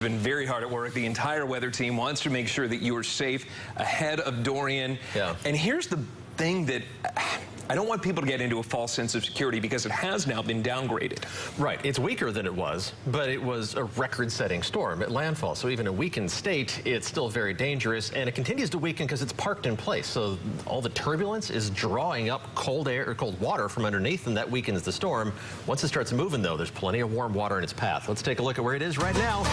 Been very hard at work. The entire weather team wants to make sure that you are safe ahead of Dorian. Yeah. And here's the thing that I don't want people to get into a false sense of security because it has now been downgraded. Right. It's weaker than it was, but it was a record-setting storm at landfall. So even in a weakened state, it's still very dangerous, and it continues to weaken because it's parked in place. So all the turbulence is drawing up cold air or cold water from underneath, and that weakens the storm. Once it starts moving, though, there's plenty of warm water in its path. Let's take a look at where it is right now.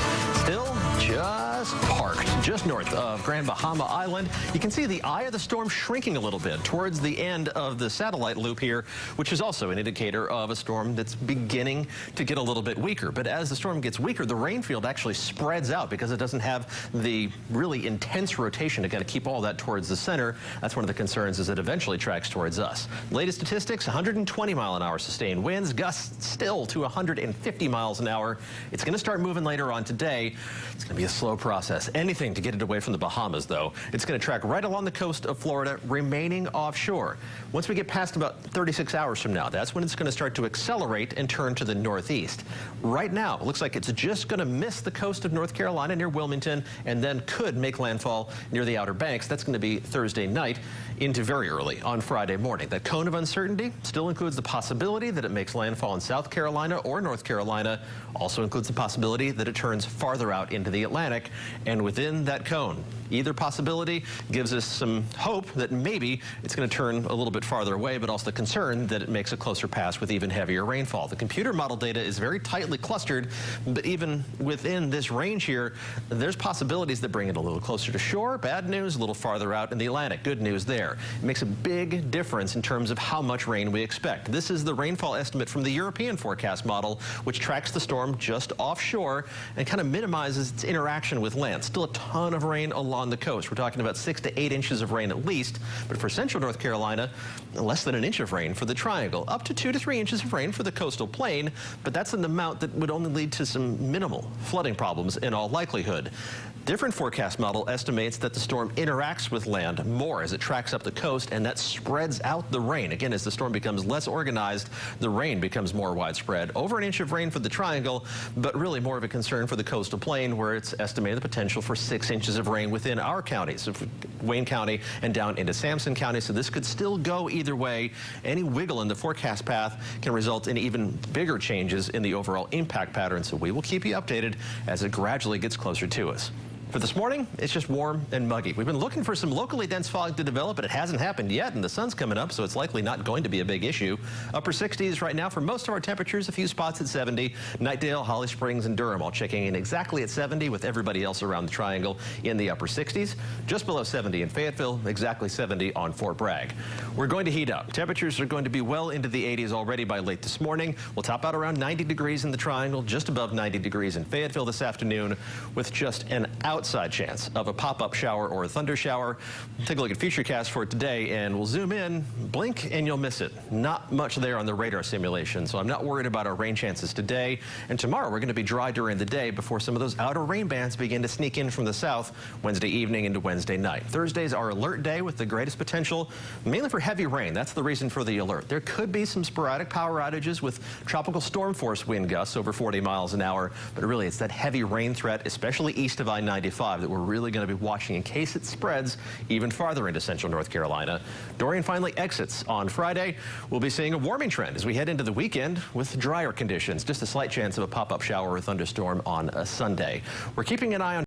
Still just parked just north of Grand Bahama Island. You can see the eye of the storm shrinking a little bit towards the end of the satellite loop here, which is also an indicator of a storm that's beginning to get a little bit weaker. But as the storm gets weaker, the rain field actually spreads out because it doesn't have the really intense rotation to kind of keep all that towards the center. That's one of the concerns, is it eventually tracks towards us. Latest statistics, 120-mile-an-hour sustained winds, gusts still to 150 miles an hour. It's going to start moving later on today. It's going to be a slow process. Anything to get it away from the Bahamas, though. It's going to track right along the coast of Florida, remaining offshore. Once we get past about 36 hours from now, that's when it's going to start to accelerate and turn to the northeast. Right now, it looks like it's just going to miss the coast of North Carolina near Wilmington and then could make landfall near the Outer Banks. That's going to be Thursday night into very early on Friday morning. That cone of uncertainty still includes the possibility that it makes landfall in South Carolina or North Carolina. Also includes the possibility that it turns farther out into the Atlantic. And within that cone, either possibility gives us some hope that maybe it's going to turn a little bit farther away, but also the concern that it makes a closer pass with even heavier rainfall. The computer model data is very tightly clustered, but even within this range here, there's possibilities that bring it a little closer to shore. Bad news, a little farther out in the Atlantic. Good news there. It makes a big difference in terms of how much rain we expect. This is the rainfall estimate from the European forecast model, which tracks the storm just offshore and kind of minimizes its interaction with land. Still a ton of rain along the coast. We're talking about 6 to 8 inches of rain at least, but for central North Carolina, less than an inch of rain for the triangle, up to 2 to 3 inches of rain for the coastal plain, but that's an amount that would only lead to some minimal flooding problems in all likelihood. Different forecast model estimates that the storm interacts with land more as it tracks up the coast, and that spreads out the rain. Again, as the storm becomes less organized, the rain becomes more widespread. Over an inch of rain for the triangle, but really more of a concern for the coastal plain, where it's estimated the potential for 6 inches of rain within our counties, Wayne County and down into Sampson County. So this could still go either way. Any wiggle in the forecast path can result in even bigger changes in the overall impact pattern. So we will keep you updated as it gradually gets closer to us. For this morning, it's just warm and muggy. We've been looking for some locally dense fog to develop, but it hasn't happened yet, and the sun's coming up, so it's likely not going to be a big issue. Upper 60s right now for most of our temperatures, a few spots at 70. Knightdale, Holly Springs, and Durham all checking in exactly at 70, with everybody else around the triangle in the upper 60s. Just below 70 in Fayetteville, exactly 70 on Fort Bragg. We're going to heat up. Temperatures are going to be well into the 80s already by late this morning. We'll top out around 90 degrees in the triangle, just above 90 degrees in Fayetteville this afternoon, with just an outside chance of a pop-up shower or a thunder shower. Take a look at Futurecast for today, and we'll zoom in, blink, and you'll miss it. Not much there on the radar simulation, so I'm not worried about our rain chances today. And tomorrow, we're going to be dry during the day before some of those outer rain bands begin to sneak in from the south Wednesday evening into Wednesday night. Thursday's our alert day with the greatest potential, mainly for heavy rain. That's the reason for the alert. There could be some sporadic power outages with tropical storm force wind gusts over 40 miles an hour, but really it's that heavy rain threat, especially east of I-95, that we're really going to be watching in case it spreads even farther into central North Carolina. Dorian finally exits on Friday. We'll be seeing a warming trend as we head into the weekend with drier conditions. Just a slight chance of a pop-up shower or thunderstorm on a Sunday. We're keeping an eye on